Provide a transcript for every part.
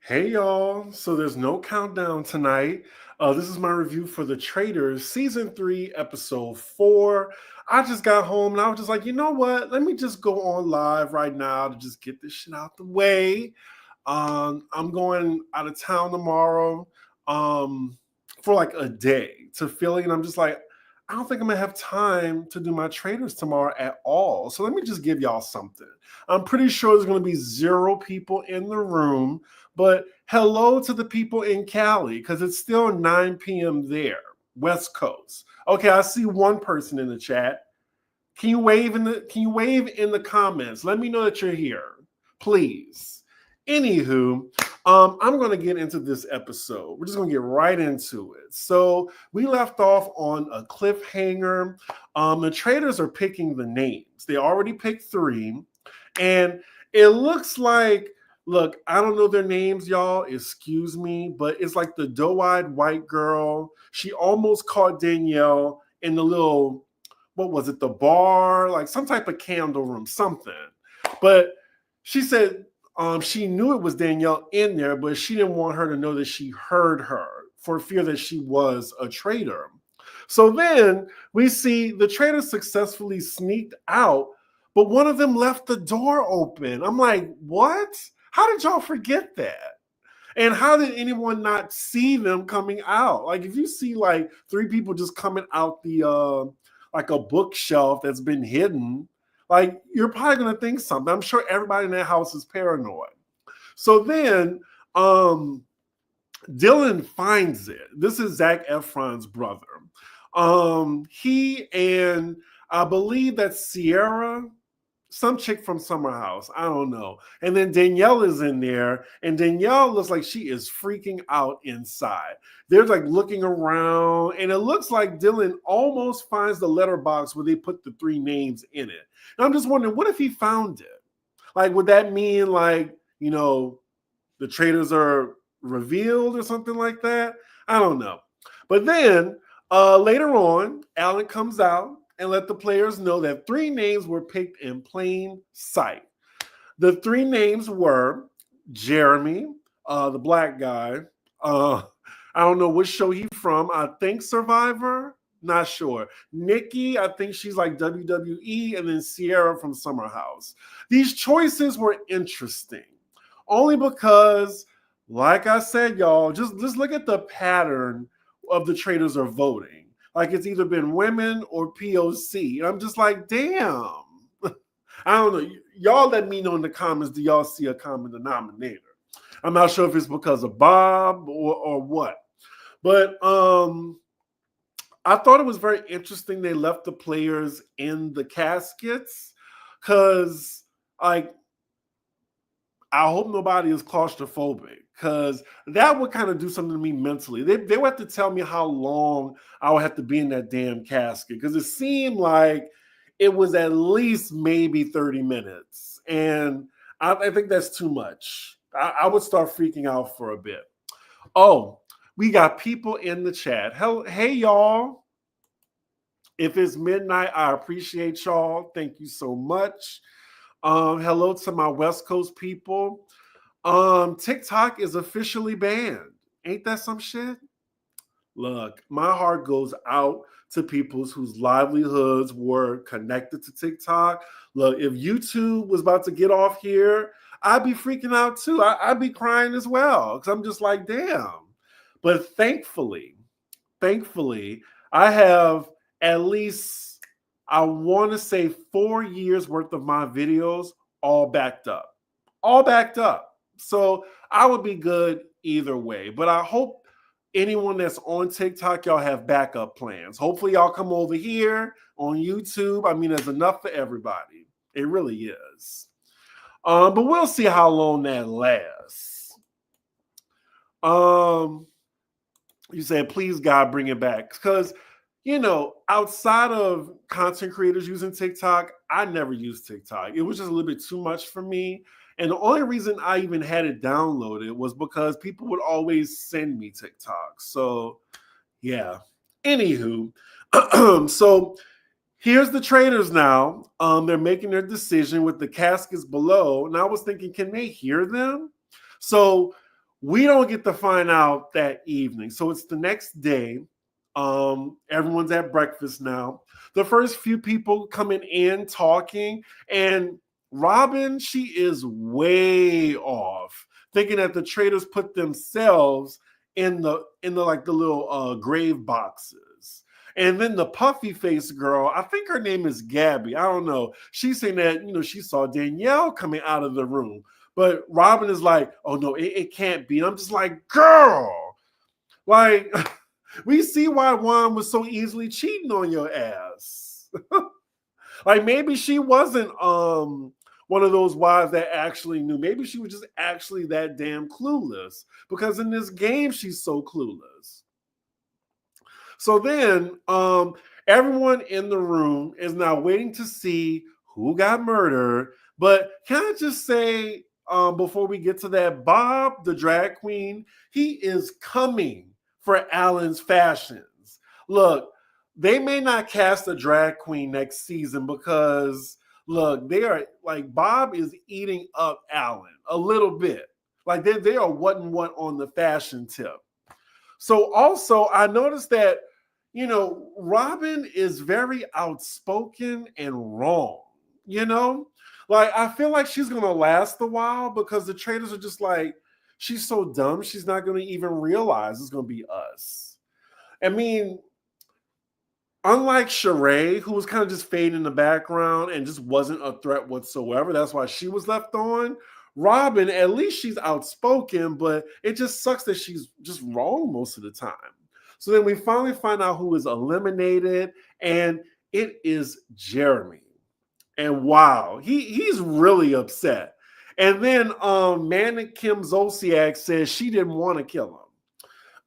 Hey y'all, so there's no countdown tonight. This is my review for the Traitors, season 3, episode 4. I just got home and I was just like, you know what? Let me just go on live right now to just get this shit out the way. I'm going out of town tomorrow for like a day to Philly, and I'm just like, I don't think I'm gonna have time to do my Traitors tomorrow at all. So let me just give y'all something. I'm pretty sure there's gonna be 0 people in the room. But hello to the people in Cali, because it's still 9 p.m. there, West Coast. Okay, I see one person in the chat. Can you wave in the comments? Let me know that you're here, please. Anywho, I'm going to get into this episode. We're just going to get right into it. So we left off on a cliffhanger. The Traitors are picking the names. They already picked 3, and it looks like, look, I don't know their names, y'all. Excuse me, but it's like the doe-eyed white girl. She almost caught Danielle in the little, what was it, the bar, like some type of candle room, something. But she said she knew it was Danielle in there, but she didn't want her to know that she heard her for fear that she was a traitor. So then we see the traitor successfully sneaked out, but one of them left the door open. I'm like, what? How did y'all forget that? And how did anyone not see them coming out? Like, if you see like 3 people just coming out the like a bookshelf that's been hidden, like, you're probably gonna think something. I'm sure everybody in that house is paranoid. So then Dylan finds it. This is Zac Efron's brother. He and I believe that's Sierra, some chick from Summer House. I don't know. And then Danielle is in there, and Danielle looks like she is freaking out inside. They're like looking around, and it looks like Dylan almost finds the letterbox where they put the 3 names in it. And I'm just wondering, what if he found it? Like, would that mean, like, the traitors are revealed or something like that? I don't know. But then later on, Alan comes out and let the players know that 3 names were picked in plain sight. The 3 names were Jeremy, the black guy. I don't know which show he's from. I think Survivor. Not sure. Nikki, I think she's like WWE, and then Sierra from Summer House. These choices were interesting, only because, like I said, y'all, just look at the pattern of the traitors are voting. Like, it's either been women or POC. And I'm just like, damn. I don't know. Y'all let me know in the comments, do y'all see a common denominator? I'm not sure if it's because of Bob or what. But I thought it was very interesting they left the players in the caskets, because, like, I hope nobody is claustrophobic, because that would kind of do something to me mentally. They would have to tell me how long I would have to be in that damn casket, because it seemed like it was at least maybe 30 minutes. And I think that's too much. I would start freaking out for a bit. Oh, we got people in the chat. Hey, y'all. If it's midnight, I appreciate y'all. Thank you so much. Hello to my West Coast people. TikTok is officially banned. Ain't that some shit? Look, my heart goes out to people whose livelihoods were connected to TikTok. Look, if YouTube was about to get off here, I'd be freaking out too. I'd be crying as well, because I'm just like, damn. But thankfully, I have at least, I want to say, 4 years worth of my videos all backed up. So I would be good either way. But I hope anyone that's on TikTok, y'all have backup plans. Hopefully y'all come over here on YouTube. I mean, there's enough for everybody. It really is. But we'll see how long that lasts. You said, please, God, bring it back. Because, outside of content creators using TikTok, I never used TikTok. It was just a little bit too much for me. And the only reason I even had it downloaded was because people would always send me TikTok. So, yeah. Anywho, so here's the traitors now. They're making their decision with the caskets below. And I was thinking, can they hear them? So We don't get to find out that evening. So it's the next day. Everyone's at breakfast now. The first few people coming in talking, and Robin, she is way off, thinking that the traitors put themselves in the like the little grave boxes. And then the puffy face girl, I think her name is Gabby. I don't know. She's saying that, she saw Danielle coming out of the room. But Robin is like, oh no, it can't be. And I'm just like, girl, like, we see why Juan was so easily cheating on your ass. Like, maybe she wasn't one of those wives that actually knew. Maybe she was just actually that damn clueless, because in this game she's so clueless. So then everyone in the room is now waiting to see who got murdered. But can I just say, before we get to that, Bob, the drag queen, he is coming for Alan's fashions. Look, they may not cast a drag queen next season because, look, they are like, Bob is eating up Alan a little bit. Like, they are what and what on the fashion tip. So also, I noticed that, Robin is very outspoken and wrong, Like, I feel like she's going to last a while because the traitors are just like, she's so dumb, she's not going to even realize it's going to be us. I mean, unlike Sheree, who was kind of just fading in the background and just wasn't a threat whatsoever, that's why she was left on. Robin, at least she's outspoken, but it just sucks that she's just wrong most of the time. So then we finally find out who is eliminated, and it is Jeremy. And wow, he's really upset. And then Manic Kim Zolciak says she didn't want to kill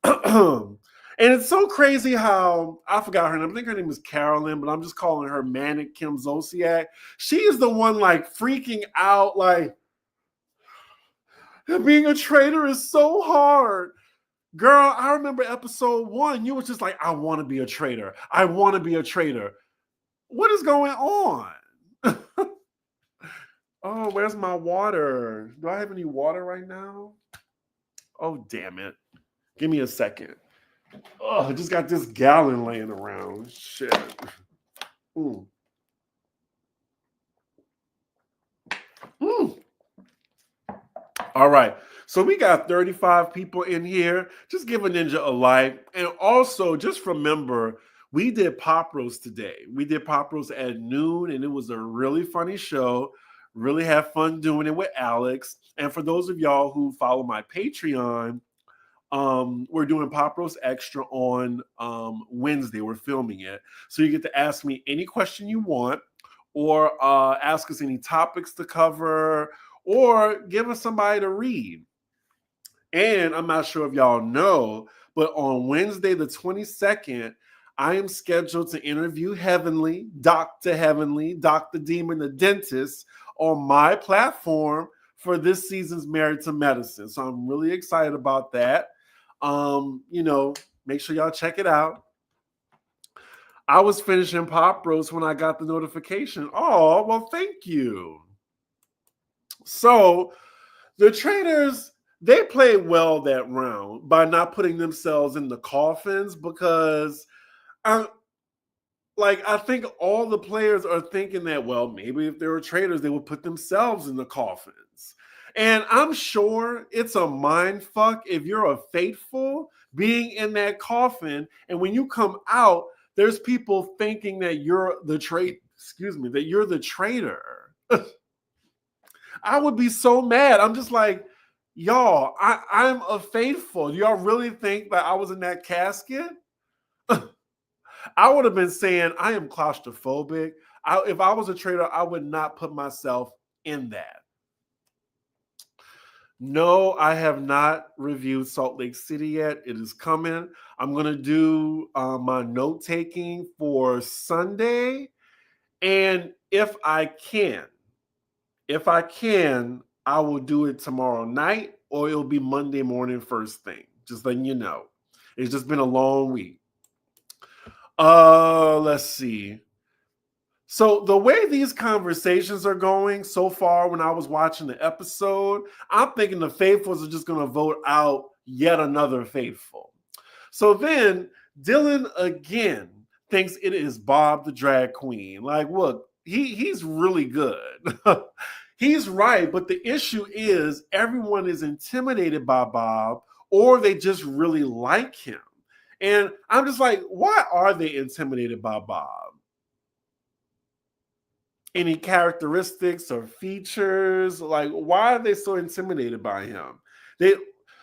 him. And it's so crazy how, I forgot her name, I think her name is Carolyn, but I'm just calling her Manic Kim Zolciak. She is the one like freaking out, like, being a traitor is so hard. Girl, I remember episode 1, you were just like, I want to be a traitor. I want to be a traitor. What is going on? Oh, where's my water? Do I have any water right now? Oh, damn it. Give me a second. Oh, I just got this gallon laying around. Shit. Mm. Mm. All right. So we got 35 people in here. Just give a ninja a like. And also, just remember, we did Pop Roast today. We did Pop Roast at noon, and it was a really funny show. Really have fun doing it with Alex. And for those of y'all who follow my Patreon, we're doing Pop Roast Extra on Wednesday. We're filming it. So you get to ask me any question you want, or ask us any topics to cover, or give us somebody to read. And I'm not sure if y'all know, but on Wednesday, the 22nd, I am scheduled to interview Dr. Demon, the dentist, on my platform for this season's Married to Medicine. So I'm really excited about that. Make sure y'all check it out. I was finishing Pop Roast when I got the notification. Oh, well, thank you. So the traitors, they played well that round by not putting themselves in the coffins, because I think all the players are thinking that, well, maybe if they were traitors, they would put themselves in the coffins. And I'm sure it's a mind fuck if you're a faithful being in that coffin, and when you come out, there's people thinking that you're the traitor. I would be so mad. I'm just like, y'all, I'm a faithful. Do y'all really think that I was in that casket? I would have been saying I am claustrophobic. If I was a traitor, I would not put myself in that. No, I have not reviewed Salt Lake City yet. It is coming. I'm going to do my note-taking for Sunday. And if I can, I will do it tomorrow night, or it'll be Monday morning first thing. Just letting you know. It's just been a long week. Let's see. So the way these conversations are going so far, when I was watching the episode, I'm thinking the faithfuls are just going to vote out yet another faithful. So then Dylan again thinks it is Bob the drag queen. Like, look, he's really good. He's right, but the issue is everyone is intimidated by Bob, or they just really like him. And I'm just like, why are they intimidated by Bob? Any characteristics or features? Like, why are they so intimidated by him? They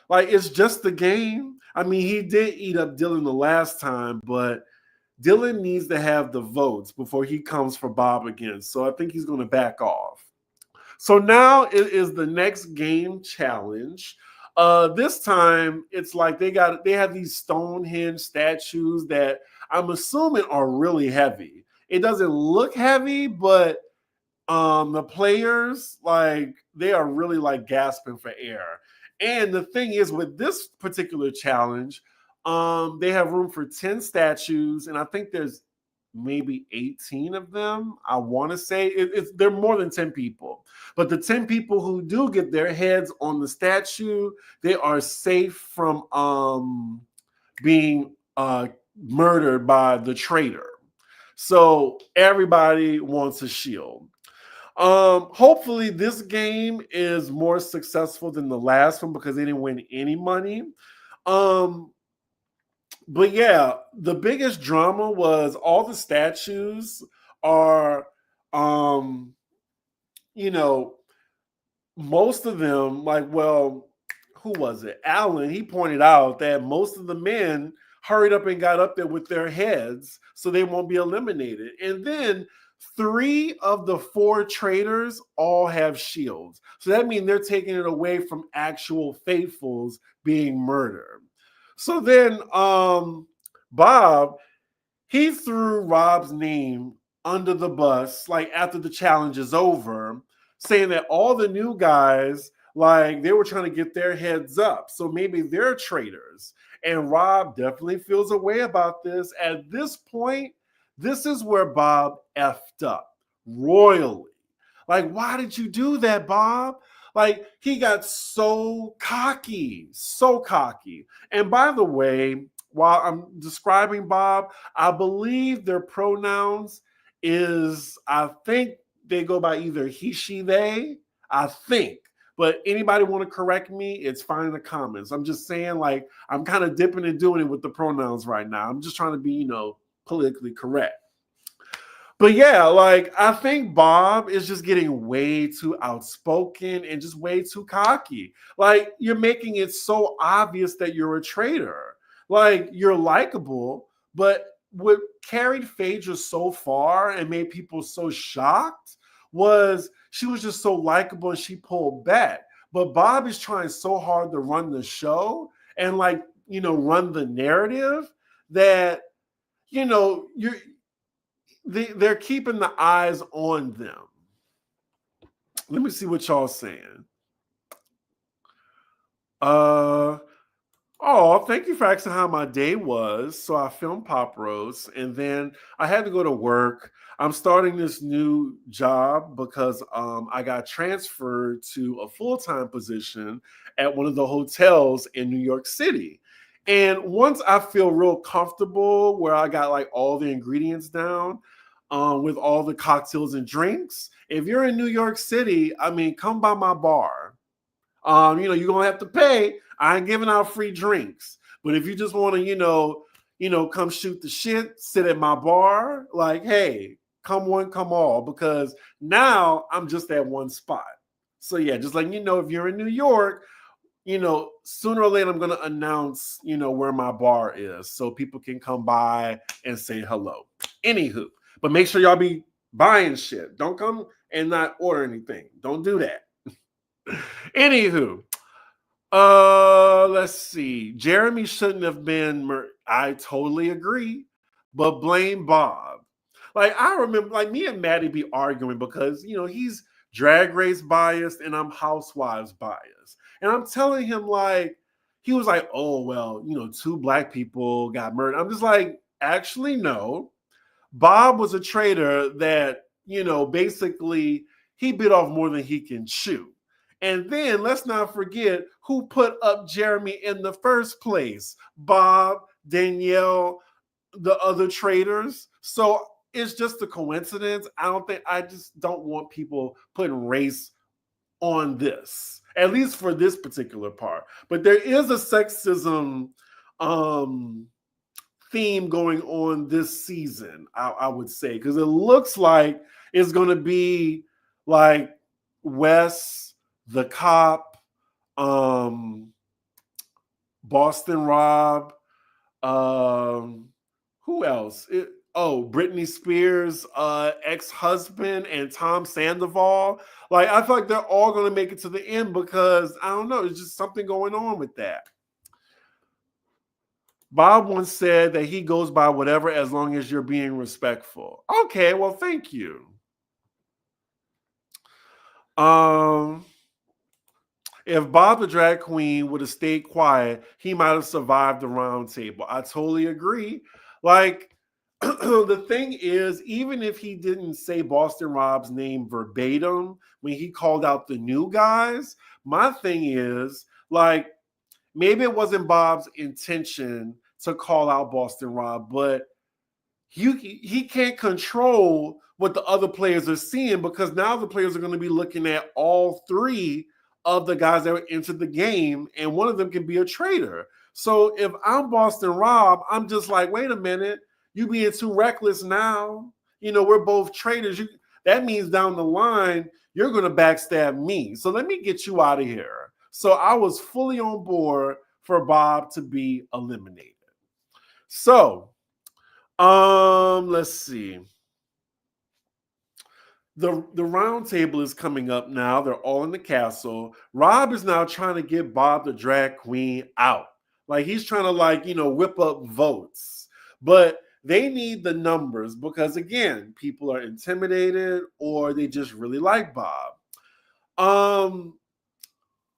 like, it's just the game. I mean, he did eat up Dylan the last time, but Dylan needs to have the votes before he comes for Bob again. So I think he's going to back off. So now it is the next game challenge. This time it's like they have these Stonehenge statues that I'm assuming are really heavy. It doesn't look heavy, but the players, like, they are really like gasping for air. And the thing is, with this particular challenge, they have room for 10 statues, and I think there's maybe 18 of them. I want to say they're more than 10 people. But the 10 people who do get their heads on the statue, they are safe from being murdered by the traitor. So everybody wants a shield. Hopefully this game is more successful than the last one because they didn't win any money. But yeah, the biggest drama was all the statues are, you know, most of them, like, well, who was it? Alan, he pointed out that most of the men hurried up and got up there with their heads so they won't be eliminated. And then 3 of the 4 traitors all have shields. So that means they're taking it away from actual faithfuls being murdered. So then Bob, he threw Rob's name under the bus, like, after the challenge is over, saying that all the new guys, like, they were trying to get their heads up. So maybe they're traitors. And Rob definitely feels a way about this. At this point, this is where Bob effed up royally. Like, why did you do that, Bob? Like, he got so cocky, so cocky. And by the way, while I'm describing Bob, I believe their pronouns is, I think they go by either he, she, they, I think. But anybody want to correct me, it's fine in the comments. I'm just saying, like, I'm kind of dipping and doing it with the pronouns right now. I'm just trying to be, politically correct. But yeah, like, I think Bob is just getting way too outspoken and just way too cocky. Like, you're making it so obvious that you're a traitor. Like, you're likable, but what carried Phaedra so far and made people so shocked was she was just so likable and she pulled back. But Bob is trying so hard to run the show and, like, run the narrative that, they're keeping the eyes on them. Let me see what y'all saying. Thank you for asking how my day was. So I filmed Pop Roast and then I had to go to work. I'm starting this new job because I got transferred to a full-time position at one of the hotels in New York City. And once I feel real comfortable where I got, like, all the ingredients down, with all the cocktails and drinks, if you're in New York City, I mean, come by my bar. You're gonna have to pay. I ain't giving out free drinks. But if you just want to, come shoot the shit, sit at my bar, like, hey, come one, come all, because now I'm just at one spot. So yeah, just letting you know, if you're in New York, sooner or later I'm gonna announce, where my bar is so people can come by and say hello. Anywho, but make sure y'all be buying shit. Don't come and not order anything. Don't do that. Anywho, let's see. Jeremy shouldn't have been I totally agree, but blame Bob. Like, I remember, like, me and Maddie be arguing because, he's Drag Race biased and I'm Housewives biased. And I'm telling him, like, he was like, oh, well, 2 Black people got murdered. I'm just like, actually, no. Bob was a traitor that, basically he bit off more than he can chew. And then let's not forget who put up Jeremy in the first place. Bob, Danielle, the other traitors. So it's just a coincidence. I just don't want people putting race on this, at least for this particular part. But there is a sexism theme going on this season, I would say, because it looks like it's going to be like Wes, the cop, Boston Rob, who else? Britney Spears' ex-husband and Tom Sandoval. Like, I feel like they're all going to make it to the end because, I don't know, there's just something going on with that. Bob once said that he goes by whatever as long as you're being respectful. Okay, well, thank you. If Bob the drag queen would have stayed quiet, he might have survived the round table. I totally agree. Like, the thing is, even if he didn't say Boston Rob's name verbatim when he called out the new guys, my thing is, like, maybe it wasn't Bob's intention to call out Boston Rob, but he can't control what the other players are seeing, because now the players are going to be looking at all three of the guys that entered the game, and one of them can be a traitor. So if I'm Boston Rob, I'm just like, wait a minute, you being too reckless now. We're both traitors. That means down the line, you're going to backstab me. So let me get you out of here. So I was fully on board for Bob to be eliminated. So, let's see. The round table is coming up now. They're all in the castle. Rob is now trying to get Bob the drag queen out. Like, he's trying to, whip up votes. But they need the numbers because, again, people are intimidated or they just really like Bob.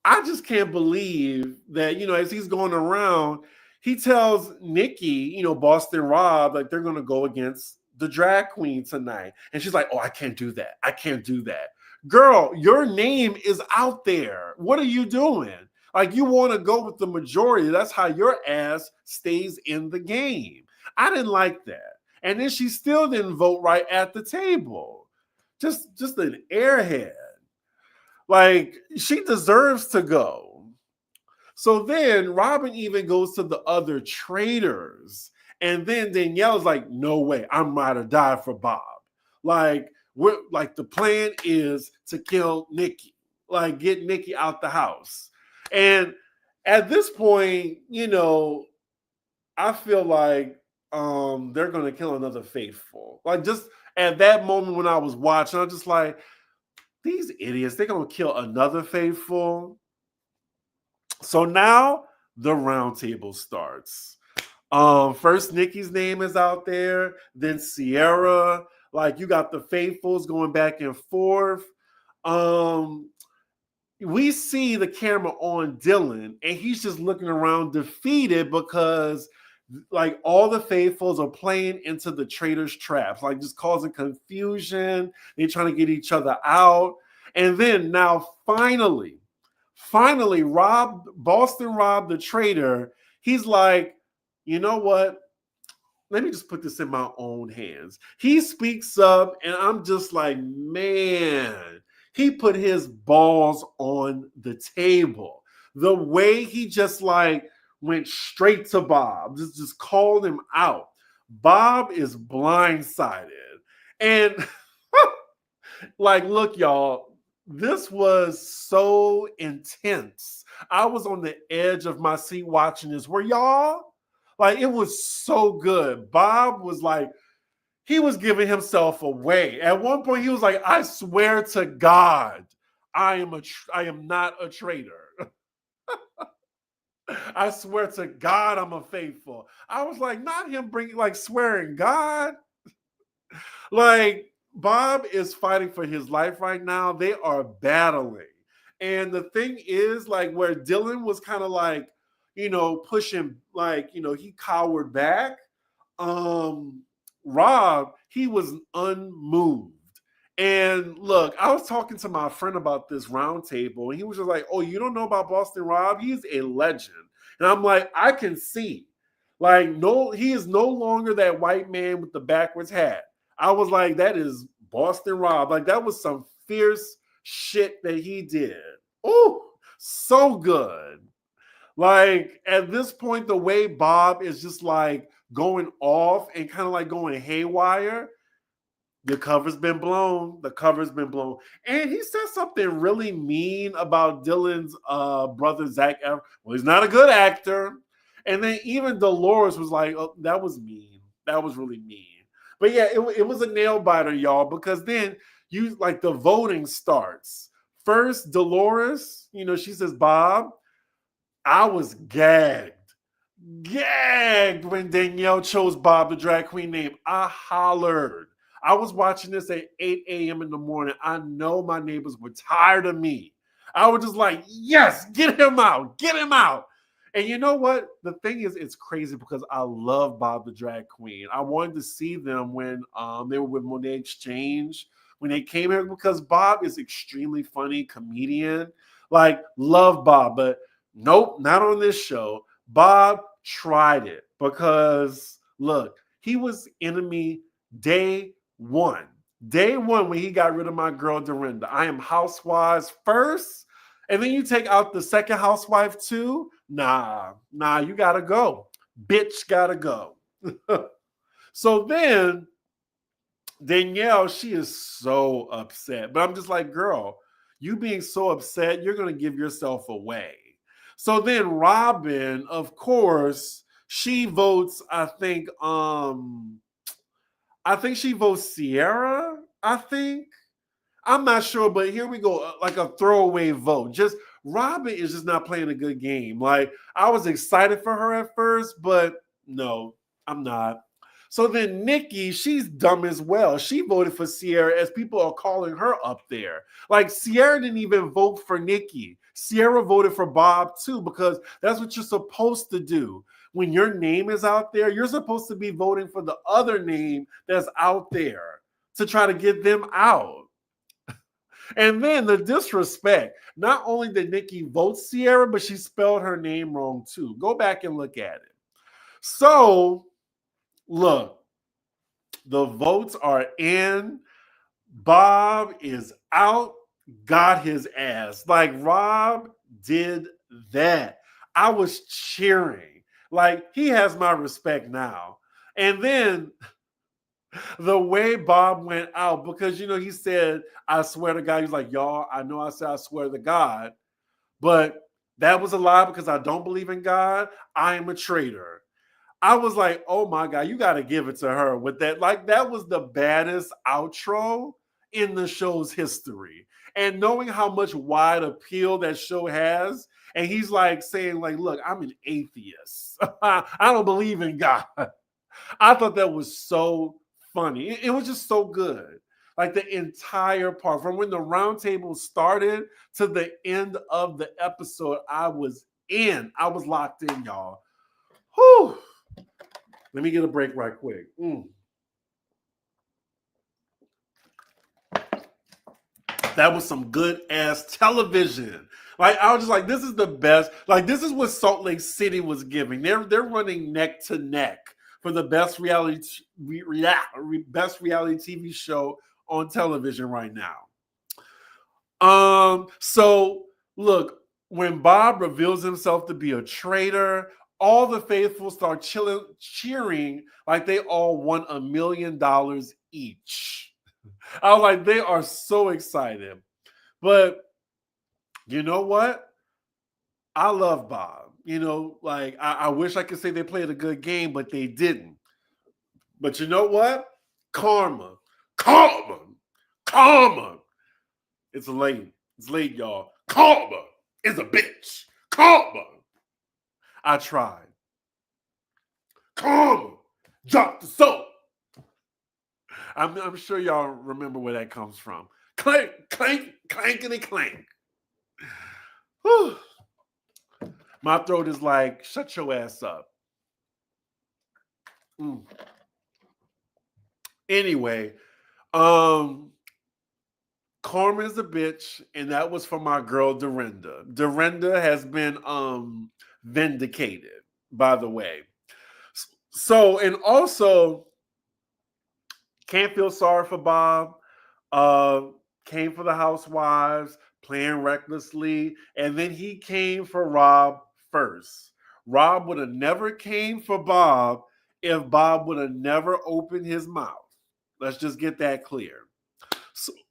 I just can't believe that, as he's going around, he tells Nikki, Boston Rob, like, they're going to go against the drag queen tonight. And she's like, oh, I can't do that. I can't do that. Girl, your name is out there. What are you doing? Like, you want to go with the majority. That's how your ass stays in the game. I didn't like that. And then she still didn't vote right at the table. Just an airhead. Like, she deserves to go. So then Robin even goes to the other traitors. And then Danielle's like, no way, I'm ride or die for Bob. Like, the plan is to kill Nikki. Like, get Nikki out the house. And at this point, I feel like they're going to kill another faithful. Like, just at that moment when I was watching, I'm just like, these idiots, they're going to kill another faithful. So now the round table starts. First, Nikki's name is out there. Then Sierra. Like, you got the faithfuls going back and forth. We see the camera on Dylan, and he's just looking around defeated because, like, all the faithfuls are playing into the traitors' traps, like, just causing confusion. They're trying to get each other out. And then now finally, Boston Rob the traitor, he's like, you know what? Let me just put this in my own hands. He speaks up, and I'm just like, man, he put his balls on the table. The way he just went straight to Bob, just called him out. Bob is blindsided. And look, y'all, this was so intense. I was on the edge of my seat watching this. Were y'all? Like, it was so good. Bob was like, he was giving himself away. At one point, he was like, I swear to God, I am not a traitor. I swear to God, I'm a faithful. I was like, not him swearing God. Like, Bob is fighting for his life right now. They are battling. And the thing is, where Dylan was kind of pushing, he cowered back. Rob, he was unmoved. And look, I was talking to my friend about this round table, and he was just like, "Oh, you don't know about Boston Rob? He's a legend." And I'm like, I can see. Like, no, he is no longer that white man with the backwards hat. I was like, that is Boston Rob. Like, that was some fierce shit that he did. Oh, so good. Like, at this point, the way Bob is just like going off and kind of like going haywire, the cover's been blown. The cover's been blown. And he said something really mean about Dylan's brother, Zach Efron. Well, he's not a good actor. And then even Dolores was like, oh, that was mean. That was really mean. But yeah, it was a nail biter, y'all, because then you like the voting starts. First, Dolores, she says, Bob, I was gagged when Danielle chose Bob, the drag queen name. I hollered. I was watching this at 8 a.m. in the morning. I know my neighbors were tired of me. I was just like, yes, get him out. Get him out. And you know what? The thing is, it's crazy because I love Bob the drag queen. I wanted to see them when they were with Monet Exchange, when they came here, because Bob is extremely funny comedian. Like, love Bob, but nope, not on this show. Bob tried it because, look, he was enemy day one. Day one when he got rid of my girl Dorinda. I am housewives first, and then you take out the second housewife too. Nah, you gotta go. Bitch gotta go. So then Danielle, she is so upset. But I'm just like, girl, you being so upset, you're gonna give yourself away. So then Robin, of course, she votes, I think she votes Sierra, I think. I'm not sure, but here we go, like a throwaway vote. Just Robin is just not playing a good game. Like, I was excited for her at first, but no, I'm not. So then Nikki, she's dumb as well. She voted for Sierra as people are calling her up there. Like, Sierra didn't even vote for Nikki. Sierra voted for Bob too, because that's what you're supposed to do. When your name is out there, you're supposed to be voting for the other name that's out there to try to get them out. And then the disrespect. Not only did Nikki vote Sierra, but she spelled her name wrong too. Go back and look at it. So, look, the votes are in. Bob is out, got his ass. Like, Rob did that. I was cheering. Like, he has my respect now. And then the way Bob went out, because, he said, I swear to God, he's like, y'all, I know I said I swear to God, but that was a lie because I don't believe in God. I am a traitor. I was like, oh my God, you got to give it to her with that. Like, that was the baddest outro in the show's history. And knowing how much wide appeal that show has, and he's like saying, like, look, I'm an atheist. I don't believe in God. I thought that was so funny. It was just so good. Like, the entire part, from when the round table started to the end of the episode, I was in. I was locked in, y'all. Whew. Let me get a break right quick. That was some good ass television. Like, I was just like, this is the best. Like, this is what Salt Lake City was giving. They're running neck to neck for the best reality TV show on television right now. So look, when Bob reveals himself to be a traitor, all the faithful start cheering like they all won $1 million each. I was like, they are so excited. But you know what? I love Bob. Like, I wish I could say they played a good game, but they didn't. But you know what? Karma. It's late. It's late, y'all. Karma is a bitch. Karma. I tried. Karma. Drop the soap. I'm sure y'all remember where that comes from. Clank, clank, clankety clank. Whew. My throat is like, shut your ass up. Anyway, um, Karma is a bitch, and that was for my girl Dorinda. Dorinda has been vindicated, by the way. So, and also can't feel sorry for Bob. Uh, Came for the housewives, playing recklessly, and then he came for Rob first. Rob would have never came for Bob if Bob would have never opened his mouth. Let's just get that clear.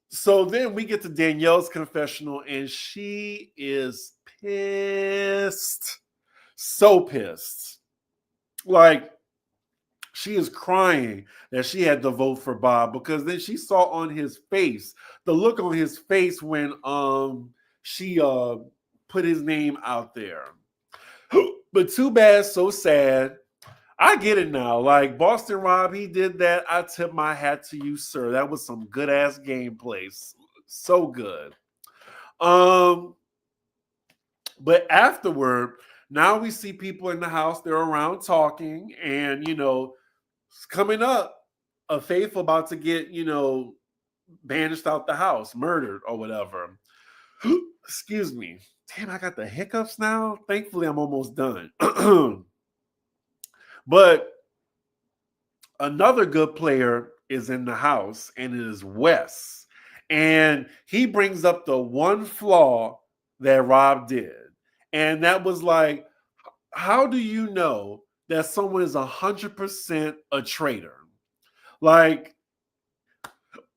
So then we get to Danielle's confessional, and she is pissed. So pissed. Like, she is crying that she had to vote for Bob because then she saw on his face, the look on his face when she put his name out there. But too bad, so sad. I get it now. Like Boston Rob, he did that. I tip my hat to you, sir. That was some good ass gameplay. So good. But afterward, now we see people in the house. They're around talking, and coming up, a faithful about to get banished out the house, murdered or whatever. Excuse me. Damn, I got the hiccups now. Thankfully, I'm almost done. But another good player is in the house, and it is Wes. And he brings up the one flaw that Rob did. And that was like, how do you know that someone is 100% a traitor? Like,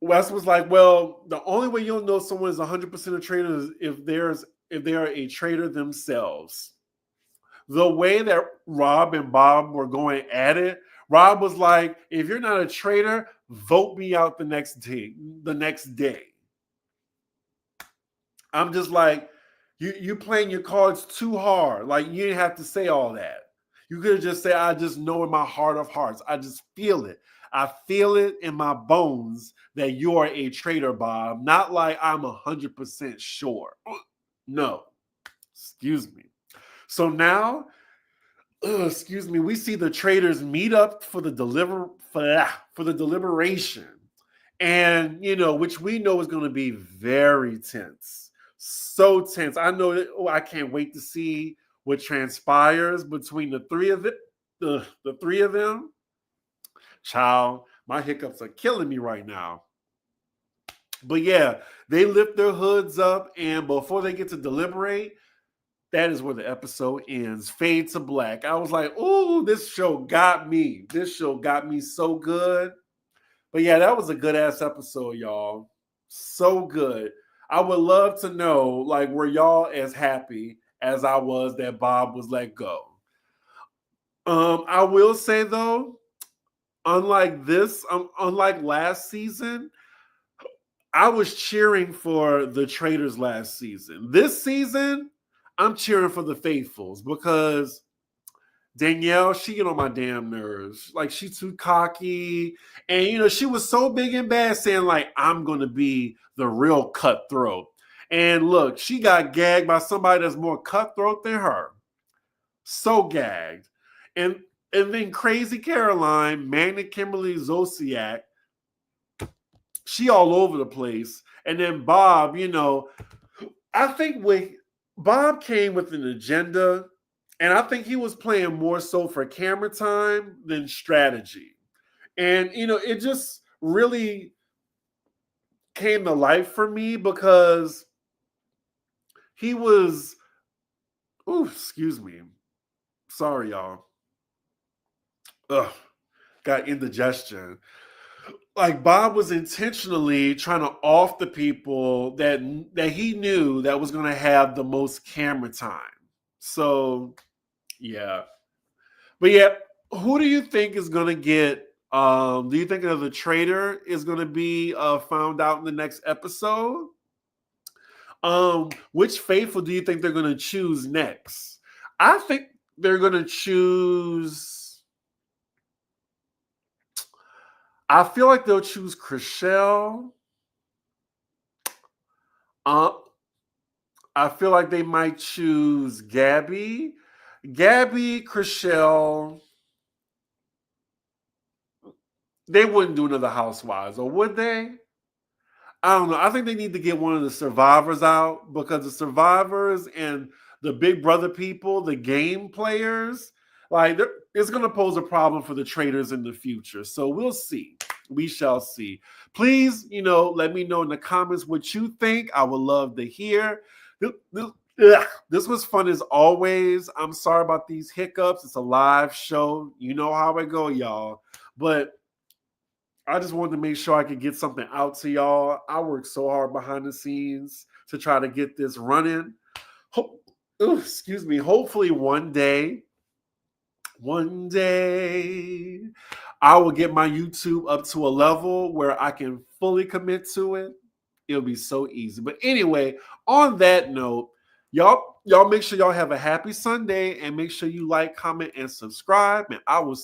Wes was like, well, the only way you'll know someone is 100% a traitor is if they are a traitor themselves. The way that Rob and Bob were going at it, Rob was like, if you're not a traitor, vote me out the next day. I'm just like, you playing your cards too hard. Like, you didn't have to say all that. You could have just said, I just know in my heart of hearts. I just feel it. I feel it in my bones that you are a traitor, Bob. Not like I'm 100% sure. No. Excuse me. So now, excuse me, we see the traitors meet up for the deliberation. And, which we know is going to be very tense. So tense. I know that, I can't wait to see what transpires between the three of it, the three of them. Child, my hiccups are killing me right now. But yeah, they lift their hoods up, and before they get to deliberate, that is where the episode ends. Fade to black. I was like, ooh, this show got me. This show got me so good. But yeah, that was a good ass episode, y'all. So good. I would love to know, like, were y'all as happy as I was that Bob was let go? I will say though, unlike last season, I was cheering for the Traitors last season. This season, I'm cheering for the Faithfuls because Danielle, she get on my damn nerves. Like, she's too cocky. And, she was so big and bad saying, like, I'm going to be the real cutthroat. And look, she got gagged by somebody that's more cutthroat than her. So gagged. And then Crazy Caroline, Magna Kimberly Zosiak, she all over the place. And then Bob, I think Bob came with an agenda, and I think he was playing more so for camera time than strategy. And, it just really came to life for me because he was, excuse me. Sorry, y'all. Ugh, got indigestion. Like, Bob was intentionally trying to off the people that he knew that was going to have the most camera time. So, yeah. But yeah, who do you think is going to get? Do you think another traitor is going to be found out in the next episode? Which faithful do you think they're going to choose next? I think they're going to choose. I feel like they'll choose Chriselle. I feel like they might choose Gabby, Chriselle, They wouldn't do another Housewives, or would they? I don't know. I think they need to get one of the survivors out, because the survivors and the Big Brother people, the game players, like it's going to pose a problem for the traitors in the future. So we'll see. We shall see. Please, let me know in the comments what you think. I would love to hear. This was fun as always. I'm sorry about these hiccups. It's a live show. You know how I go, y'all. But I just wanted to make sure I could get something out to y'all. I worked so hard behind the scenes to try to get this running. Excuse me. Hopefully one day, I will get my YouTube up to a level where I can fully commit to it. It'll be so easy. But anyway, on that note, y'all make sure y'all have a happy Sunday, and make sure you like, comment, and subscribe. And I will see